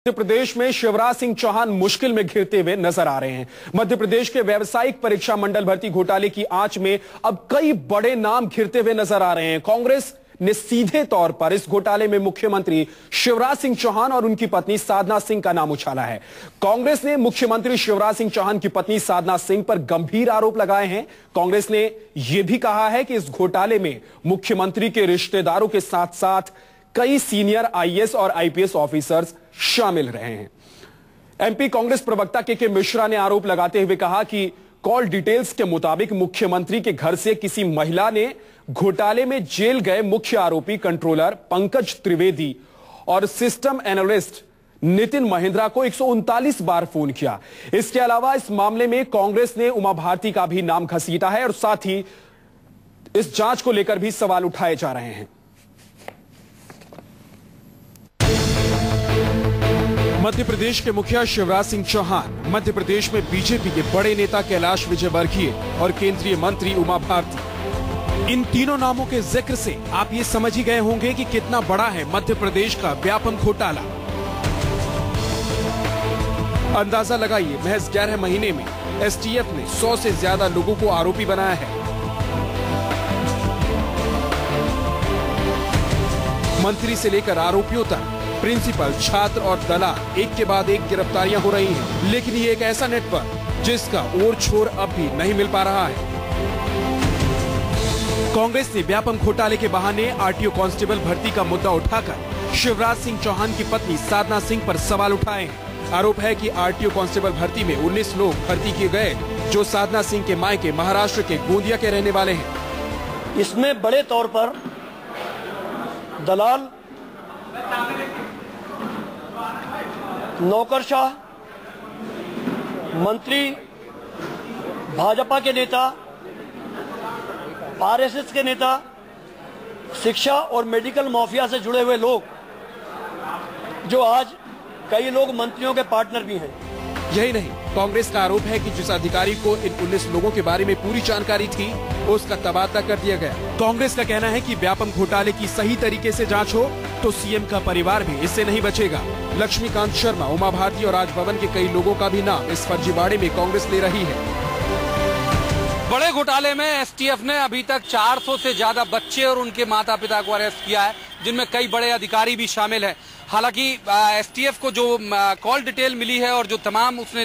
मध्य प्रदेश में शिवराज सिंह चौहान मुश्किल में घिरते हुए नजर आ रहे हैं। मध्य प्रदेश के व्यावसायिक परीक्षा मंडल भर्ती घोटाले की आंच में अब कई बड़े नाम घिरते हुए नजर आ रहे हैं। कांग्रेस ने सीधे तौर पर इस घोटाले में मुख्यमंत्री शिवराज सिंह चौहान और उनकी पत्नी साधना सिंह का नाम उछाला है। कांग्रेस ने मुख्यमंत्री शिवराज सिंह चौहान की पत्नी साधना सिंह पर गंभीर आरोप लगाए हैं। कांग्रेस ने यह भी कहा है कि इस घोटाले में मुख्यमंत्री के रिश्तेदारों के साथ साथ कई सीनियर आईएएस और आईपीएस ऑफिसर्स शामिल रहे हैं। एमपी कांग्रेस प्रवक्ता के मिश्रा ने आरोप लगाते हुए कहा कि कॉल डिटेल्स के मुताबिक मुख्यमंत्री के घर से किसी महिला ने घोटाले में जेल गए मुख्य आरोपी कंट्रोलर पंकज त्रिवेदी और सिस्टम एनालिस्ट नितिन महिंद्रा को 139 बार फोन किया। इसके अलावा इस मामले में कांग्रेस ने उमा भारती का भी नाम घसीटा है और साथ ही इस जांच को लेकर भी सवाल उठाए जा रहे हैं। मध्य प्रदेश के मुखिया शिवराज सिंह चौहान, मध्य प्रदेश में बीजेपी के बड़े नेता कैलाश विजयवर्गीय और केंद्रीय मंत्री उमा भारती, इन तीनों नामों के जिक्र से आप ये समझ ही गए होंगे कि कितना बड़ा है मध्य प्रदेश का व्यापम घोटाला। अंदाजा लगाइए, महज 11 महीने में एसटीएफ ने 100 से ज्यादा लोगों को आरोपी बनाया है। मंत्री से लेकर आरोपियों तक प्रिंसिपल, छात्र और दलाल एक के बाद एक गिरफ्तारियां हो रही हैं। लेकिन ये एक ऐसा नेटवर्क जिसका ओर छोर अब भी नहीं मिल पा रहा है। कांग्रेस ने व्यापम घोटाले के बहाने आरटीओ कांस्टेबल भर्ती का मुद्दा उठाकर शिवराज सिंह चौहान की पत्नी साधना सिंह पर सवाल उठाए हैं। आरोप है कि आरटीओ कांस्टेबल भर्ती में 19 लोग भर्ती किए गए जो साधना सिंह के मायके महाराष्ट्र के गोंदिया के रहने वाले हैं। इसमें बड़े तौर पर दलाल, नौकरशाह, मंत्री, भाजपा के नेता, आरएसएस के नेता, शिक्षा और मेडिकल माफिया से जुड़े हुए लोग, जो आज कई लोग मंत्रियों के पार्टनर भी हैं। यही नहीं, कांग्रेस का आरोप है कि जिस अधिकारी को इन 19 लोगों के बारे में पूरी जानकारी थी उसका तबादला कर दिया गया। कांग्रेस का कहना है कि व्यापम घोटाले की सही तरीके से जांच हो तो सीएम का परिवार भी इससे नहीं बचेगा। लक्ष्मीकांत शर्मा, उमा भारती और राजभवन के कई लोगों का भी नाम इस फर्जीवाड़े में कांग्रेस ले रही है। बड़े घोटाले में एसटीएफ ने अभी तक 400 से ज्यादा बच्चे और उनके माता पिता को अरेस्ट किया है, जिनमें कई बड़े अधिकारी भी शामिल हैं। हालांकि एसटीएफ को जो कॉल डिटेल मिली है और जो तमाम उसने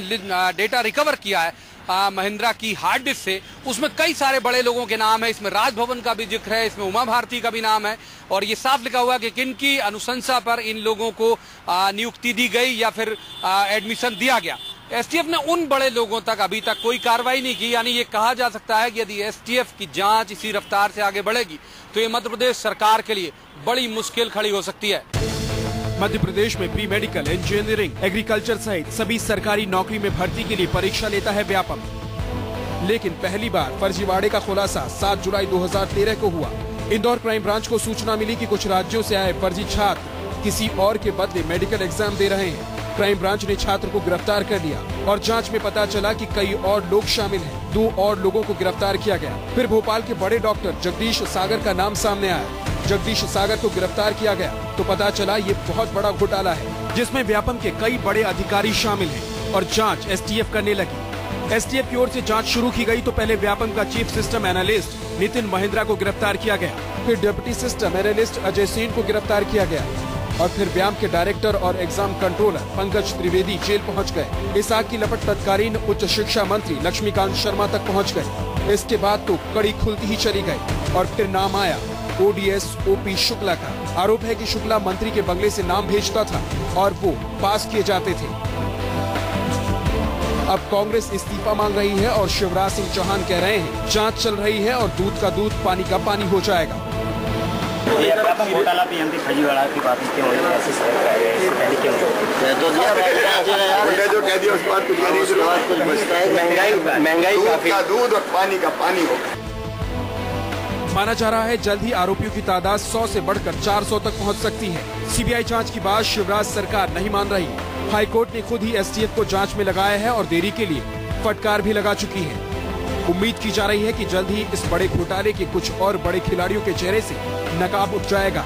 डेटा रिकवर किया है महिंद्रा की हार्ड डिस्क से, उसमें कई सारे बड़े लोगों के नाम है। इसमें राजभवन का भी जिक्र है, इसमें उमा भारती का भी नाम है और ये साफ लिखा हुआ है कि किन की अनुशंसा पर इन लोगों को नियुक्ति दी गई या फिर एडमिशन दिया गया। एसटीएफ ने उन बड़े लोगों तक अभी तक कोई कार्रवाई नहीं की। यानी ये कहा जा सकता है कि यदि एसटीएफ की जांच इसी रफ्तार से आगे बढ़ेगी तो ये मध्य प्रदेश सरकार के लिए बड़ी मुश्किल खड़ी हो सकती है। मध्य प्रदेश में प्री मेडिकल, इंजीनियरिंग, एग्रीकल्चर सहित सभी सरकारी नौकरी में भर्ती के लिए परीक्षा लेता है व्यापम। लेकिन पहली बार फर्जीवाड़े का खुलासा 7 जुलाई 2013 को हुआ। इंदौर क्राइम ब्रांच को सूचना मिली कि कुछ राज्यों से आए फर्जी छात्र किसी और के बदले मेडिकल एग्जाम दे रहे हैं। क्राइम ब्रांच ने छात्र को गिरफ्तार कर लिया और जांच में पता चला कि कई और लोग शामिल हैं। 2 और लोगों को गिरफ्तार किया गया। फिर भोपाल के बड़े डॉक्टर जगदीश सागर का नाम सामने आया। जगदीश सागर को गिरफ्तार किया गया तो पता चला ये बहुत बड़ा घोटाला है जिसमें व्यापम के कई बड़े अधिकारी शामिल हैं और जांच एसटीएफ करने लगी। एसटीएफ की ओर से जांच शुरू की गई तो पहले व्यापम का chief system analyst Nitin Mahindra को गिरफ्तार किया गया, फिर deputy system analyst Ajay Sen को गिरफ्तार किया गया और फिर व्याम के डायरेक्टर और exam controller Pankaj Trivedi jail पहुंच गए। इस आग की लपट तत्कालीन उच्च शिक्षा मंत्री लक्ष्मीकांत शर्मा तक पहुंच गए। इसके बाद तो कड़ी खुलती ही चली गई और फिर नाम आया ओडीएस ओपी शुक्ला का। आरोप है कि शुक्ला मंत्री के बंगले से नाम भेजता था और वो पास किए जाते थे। अब कांग्रेस इस्तीफा मांग रही है और शिवराज सिंह चौहान कह रहे हैं जांच चल रही है और दूध का दूध, पानी का पानी हो जाएगा। घोटाला पीएम की फर्जीवाड़ा की बात क्यों हो रही है? ऐसे पहले क्यों जो कह दिया उसके बाद कुछ बचता है? महंगाई का दूध और पानी का पानी होगा। माना जा रहा है जल्द ही आरोपियों की तादाद 100 से बढ़कर 400 तक पहुंच सकती है। सीबीआई जांच की बात शिवराज सरकार नहीं मान रही। हाईकोर्ट ने खुद ही एसटीएफ को जांच में लगाया है और देरी के लिए फटकार भी लगा चुकी है। उम्मीद की जा रही है कि जल्द ही इस बड़े घोटाले के कुछ और बड़े खिलाड़ियों के चेहरे से नकाब उठ जाएगा।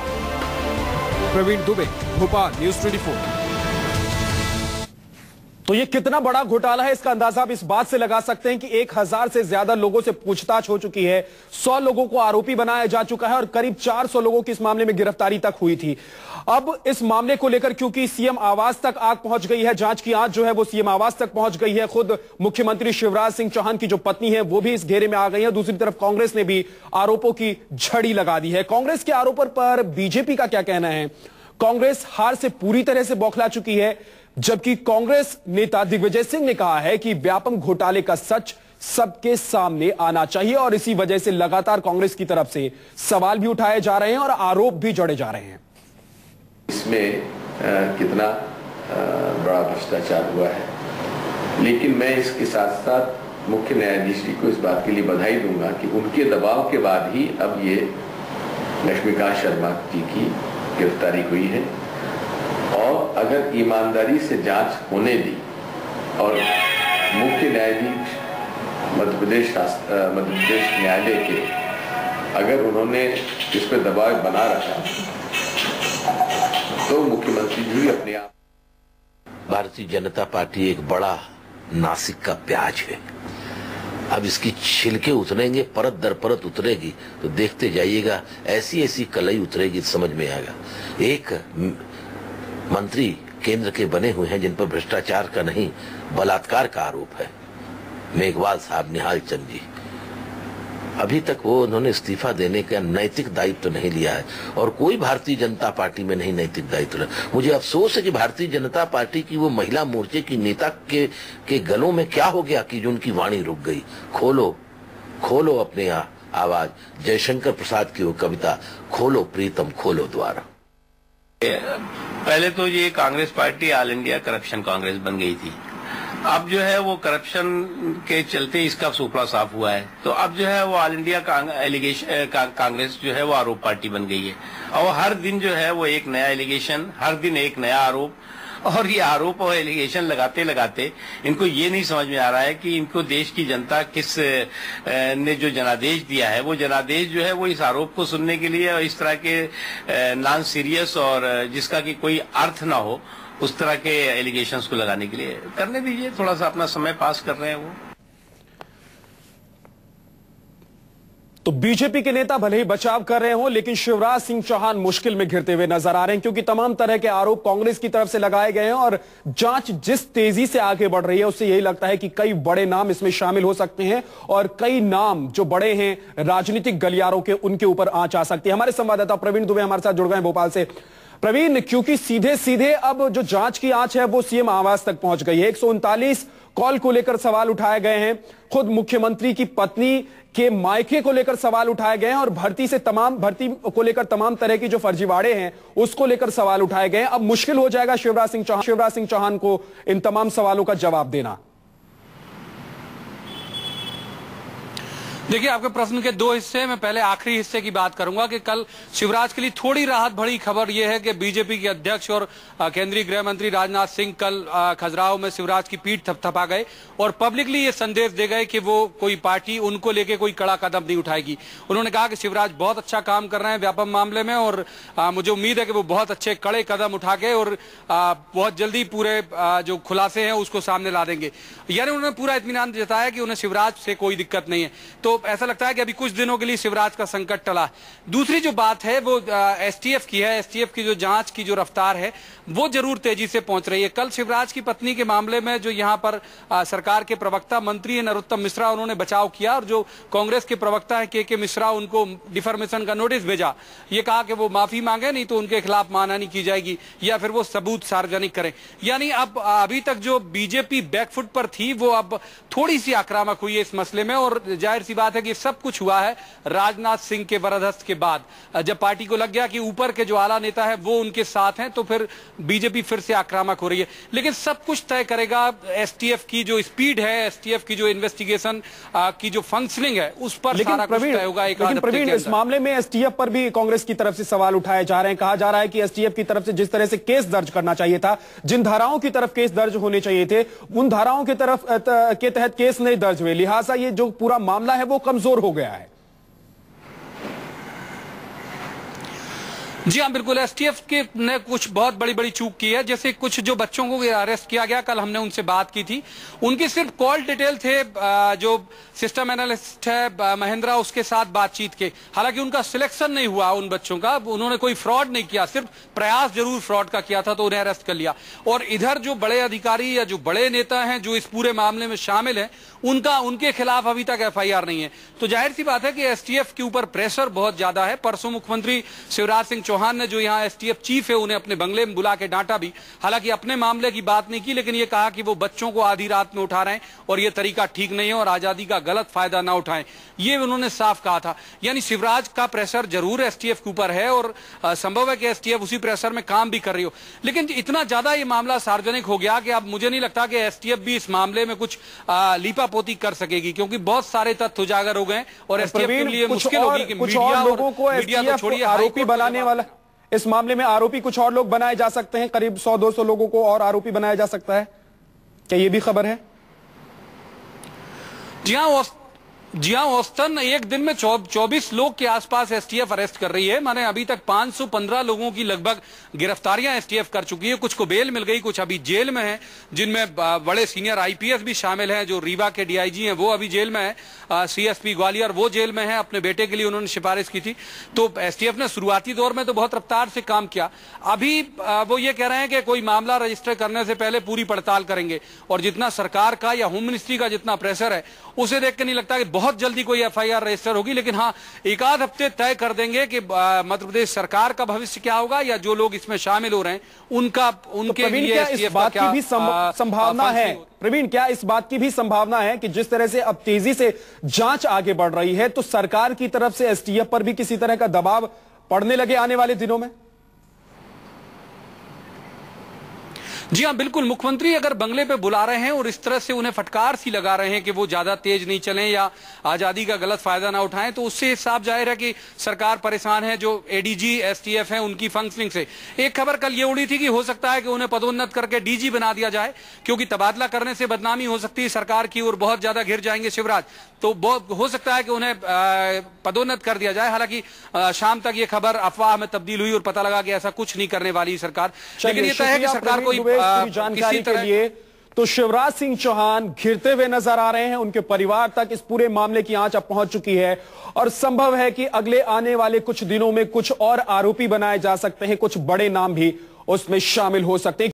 प्रवीण दुबे, भोपाल, न्यूज़ 24। तो ये कितना बड़ा घोटाला है, इसका अंदाजा आप इस बात से लगा सकते हैं कि 1000 से ज्यादा लोगों से पूछताछ हो चुकी है, 100 लोगों को आरोपी बनाया जा चुका है और करीब 400 लोगों की इस मामले में गिरफ्तारी तक हुई थी। अब इस मामले को लेकर क्योंकि सीएम आवास तक आग पहुंच गई है, जांच की आंच जो है वो सीएम आवास तक पहुंच गई है, खुद मुख्यमंत्री शिवराज सिंह चौहान की जो पत्नी है वो भी इस घेरे में आ गई है। दूसरी तरफ कांग्रेस ने भी आरोपों की झड़ी लगा दी है। कांग्रेस के आरोपों पर बीजेपी का क्या कहना है? कांग्रेस हार से पूरी तरह से बौखला चुकी है, जबकि कांग्रेस नेता दिग्विजय सिंह ने कहा है कि व्यापम घोटाले का सच सबके सामने आना चाहिए और इसी वजह से लगातार कांग्रेस की तरफ से सवाल भी उठाए जा रहे हैं और आरोप भी जड़े जा रहे हैं। इसमें कितना बड़ा भ्रष्टाचार हुआ है, लेकिन मैं इसके साथ साथ मुख्य न्यायाधीश जी को इस बात के लिए बधाई दूंगा कि उनके दबाव के बाद ही अब ये लक्ष्मीकांत शर्मा जी की गिरफ्तारी हुई है। और अगर ईमानदारी से जांच होने दी और मुख्य न्यायाधीश मध्य प्रदेश न्यायालय के अगर उन्होंने इस पर दबाव बना रखा तो मुख्यमंत्री जी अपने आप। भारतीय जनता पार्टी एक बड़ा नासिक का प्याज है। अब इसकी छिलके उतरेंगे, परत दर परत उतरेगी तो देखते जाइएगा, ऐसी ऐसी कलई उतरेगी समझ में आएगा। एक मंत्री केंद्र के बने हुए हैं जिन पर भ्रष्टाचार का नहीं बलात्कार का आरोप है, मेघवाल साहब, निहाल चंद जी। अभी तक वो उन्होंने इस्तीफा देने का नैतिक दायित्व नहीं लिया है और कोई भारतीय जनता पार्टी में नहीं नैतिक दायित्व लिया। मुझे अफसोस है कि भारतीय जनता पार्टी की वो महिला मोर्चे की नेता के गलों में क्या हो गया कि जो उनकी वाणी रुक गई। खोलो अपने आवाज, जयशंकर प्रसाद की वो कविता, खोलो प्रीतम खोलो द्वारा। पहले तो ये Congress party all India corruption Congress बन गई थी। अब जो है वो करप्शन के चलते इसका सुपड़ा साफ हुआ है, तो अब जो है वो ऑल इंडिया कांग्रेस जो है वो आरोप पार्टी बन गई है और हर दिन जो है वो एक नया एलिगेशन, हर दिन एक नया आरोप। और ये आरोप और एलिगेशन लगाते लगाते इनको ये नहीं समझ में आ रहा है कि इनको देश की जनता किस ने जो जनादेश दिया है, वो जनादेश जो है वो इस आरोप को सुनने के लिए और इस तरह के नॉन सीरियस और जिसका कि कोई अर्थ ना हो उस तरह के एलिगेशंस को लगाने के लिए। करने दीजिए, थोड़ा सा अपना समय पास कर रहे हैं वो। तो बीजेपी के नेता भले ही बचाव कर रहे हो, लेकिन शिवराज सिंह चौहान मुश्किल में घिरते हुए नजर आ रहे हैं, क्योंकि तमाम तरह के आरोप कांग्रेस की तरफ से लगाए गए हैं और जांच जिस तेजी से आगे बढ़ रही है उससे यही लगता है कि कई बड़े नाम इसमें शामिल हो सकते हैं और कई नाम जो बड़े हैं राजनीतिक गलियारों के, उनके ऊपर आंच आ सकती है। हमारे संवाददाता प्रवीण दुबे हमारे साथ जुड़ गए भोपाल से। प्रवीण, क्योंकि सीधे सीधे अब जो जांच की आंच है वो सीएम आवास तक पहुंच गई है, 139 कॉल को लेकर सवाल उठाए गए हैं, खुद मुख्यमंत्री की पत्नी के मायके को लेकर सवाल उठाए गए हैं और भर्ती को लेकर तमाम तरह की जो फर्जीवाड़े हैं उसको लेकर सवाल उठाए गए हैं। अब मुश्किल हो जाएगा शिवराज सिंह चौहान को इन तमाम सवालों का जवाब देना। देखिए, आपके प्रश्न के दो हिस्से, मैं पहले आखिरी हिस्से की बात करूंगा कि कल शिवराज के लिए थोड़ी राहत भरी खबर यह है कि बीजेपी के अध्यक्ष और केंद्रीय गृह मंत्री राजनाथ सिंह कल खजुराहो में शिवराज की पीठ थपथपा गए और पब्लिकली ये संदेश दे गए कि वो कोई पार्टी उनको लेके कोई कड़ा कदम नहीं उठाएगी। उन्होंने कहा कि शिवराज बहुत अच्छा काम कर रहे हैं व्यापम मामले में और मुझे उम्मीद है कि वो बहुत अच्छे कड़े कदम उठा के और बहुत जल्दी पूरे जो खुलासे हैं उसको सामने ला देंगे। यानी उन्होंने पूरा इत्मीनान जताया कि उन्हें शिवराज से कोई दिक्कत नहीं है। तो ऐसा लगता है कि अभी कुछ दिनों के लिए शिवराज का संकट टला। दूसरी जो बात है वो एसटीएफ की है। एसटीएफ की जो जांच की जो रफ्तार है वो जरूर तेजी से पहुंच रही है। कल शिवराज की पत्नी के मामले में जो यहां पर सरकार के प्रवक्ता मंत्री है नरोत्तम मिश्रा, उन्होंने बचाव किया और जो कांग्रेस के प्रवक्ता है के मिश्रा, उनको डिफर्मेशन का नोटिस भेजा। ये कहा कि वो माफी मांगे, नहीं तो उनके खिलाफ मानहानि की जाएगी या फिर वो सबूत सार्वजनिक करें। यानी अब अभी तक जो बीजेपी बैकफुट पर थी वो अब थोड़ी सी आक्रामक हुई है इस मसले में और जाहिर सी बात है कि सब कुछ हुआ है राजनाथ सिंह के वरदहस्त के बाद। जब पार्टी को लग गया कि ऊपर के जो आला नेता है वो उनके साथ हैं तो फिर बीजेपी फिर से आक्रामक हो रही है। लेकिन सब कुछ तय करेगा एसटीएफ की जो स्पीड है, एसटीएफ की जो इन्वेस्टिगेशन की जो फंक्शनिंग है उस पर सारा कुछ तय होगा। लेकिन प्रवीण, इस मामले में एसटीएफ पर भी कांग्रेस की तरफ से सवाल उठाए जा रहे हैं। कहा जा रहा है कि एसटीएफ की तरफ से जिस तरह से केस दर्ज करना चाहिए था, जिन धाराओं की तरफ केस दर्ज होने चाहिए थे, उन धाराओं के तहत केस नहीं दर्ज हुए, लिहाजा ये जो पूरा मामला है वो कमजोर हो गया है। जी हाँ, बिल्कुल। एसटीएफ के ने कुछ बहुत बड़ी बड़ी चूक की है। जैसे कुछ जो बच्चों को अरेस्ट किया गया, कल हमने उनसे बात की थी, उनकी सिर्फ कॉल डिटेल थे जो सिस्टम एनालिस्ट है महिंद्रा, उसके साथ बातचीत के। हालांकि उनका सिलेक्शन नहीं हुआ उन बच्चों का, उन्होंने कोई फ्रॉड नहीं किया, सिर्फ प्रयास जरूर फ्रॉड का किया था, तो उन्हें अरेस्ट कर लिया। और इधर जो बड़े अधिकारी या जो बड़े नेता हैं जो इस पूरे मामले में शामिल हैं, उनके खिलाफ अभी तक एफआईआर नहीं है। तो जाहिर सी बात है कि एसटीएफ के ऊपर प्रेशर बहुत ज्यादा है। परसों मुख्यमंत्री शिवराज सिंह चौहान ने, जो यहाँ एसटीएफ चीफ है, उन्हें अपने बंगले में बुला के डांटा भी। हालांकि अपने मामले की बात नहीं की, लेकिन ये कहा कि वो बच्चों को आधी रात में उठा रहे हैं और ये तरीका ठीक नहीं है और आजादी का गलत फायदा ना उठाएं, ये उन्होंने साफ कहा था। यानी शिवराज का प्रेशर जरूर एसटीएफ के ऊपर है और संभव है कि एसटीएफ उसी प्रेशर में काम भी कर रही हो। लेकिन इतना ज्यादा ये मामला सार्वजनिक हो गया कि अब मुझे नहीं लगता कि एसटीएफ भी इस मामले में कुछ लीपापोती कर सकेगी, क्योंकि बहुत सारे तथ्य उजागर हो गए और एसटीएफ के लिए मुश्किल होगी कि मीडिया तो छोड़िए, आरोपी बनाने वाला इस मामले में आरोपी कुछ और लोग बनाए जा सकते हैं। करीब 100-200 लोगों को और आरोपी बनाया जा सकता है, क्या ये भी खबर है? जी हाँ, औसतन एक दिन में 24 लोग के आसपास एसटीएफ अरेस्ट कर रही है। माने अभी तक 515 लोगों की लगभग गिरफ्तारियां एसटीएफ कर चुकी है। कुछ को बेल मिल गई, कुछ अभी जेल में हैं, जिनमें बड़े सीनियर आईपीएस भी शामिल हैं। जो रीवा के डीआईजी हैं वो अभी जेल में है, सीएसपी ग्वालियर वो जेल में है, अपने बेटे के लिए उन्होंने सिफारिश की थी। तो एसटीएफ ने शुरुआती दौर में तो बहुत रफ्तार से काम किया। अभी वो ये कह रहे हैं कि कोई मामला रजिस्टर करने से पहले पूरी पड़ताल करेंगे, और जितना सरकार का या होम मिनिस्ट्री का जितना प्रेशर है, उसे देख के नहीं लगता कि बहुत जल्दी कोई एफआईआर रजिस्टर होगी। लेकिन हाँ, एक आध हफ्ते तय कर देंगे कि मध्य प्रदेश सरकार का भविष्य क्या होगा या जो लोग इसमें शामिल हो रहे हैं उनके लिए इस बात की भी संभावना है? प्रवीण, क्या इस बात की भी संभावना है कि जिस तरह से अब तेजी से जांच आगे बढ़ रही है, तो सरकार की तरफ से एसटीएफ पर भी किसी तरह का दबाव पड़ने लगे आने वाले दिनों में? जी हाँ, बिल्कुल। मुख्यमंत्री अगर बंगले पे बुला रहे हैं और इस तरह से उन्हें फटकार सी लगा रहे हैं कि वो ज्यादा तेज नहीं चलें या आजादी का गलत फायदा ना उठाएं, तो उससे साफ जाहिर है कि सरकार परेशान है। जो एडीजी एसटीएफ है उनकी फंक्शनिंग से एक खबर कल ये उड़ी थी कि हो सकता है कि उन्हें पदोन्नत करके डीजी बना दिया जाए, क्योंकि तबादला करने से बदनामी हो सकती है सरकार की और बहुत ज्यादा घिर जाएंगे शिवराज। तो बहुत हो सकता है कि उन्हें पदोन्नत कर दिया जाए। हालांकि शाम तक ये खबर अफवाह में तब्दील हुई और पता लगा कि ऐसा कुछ नहीं करने वाली सरकार। लेकिन ये तय है कि सरकार को जानकारी के लिए तो शिवराज सिंह चौहान घिरते हुए नजर आ रहे हैं। उनके परिवार तक इस पूरे मामले की आंच अब पहुंच चुकी है और संभव है कि अगले आने वाले कुछ दिनों में कुछ और आरोपी बनाए जा सकते हैं, कुछ बड़े नाम भी उसमें शामिल हो सकते हैं।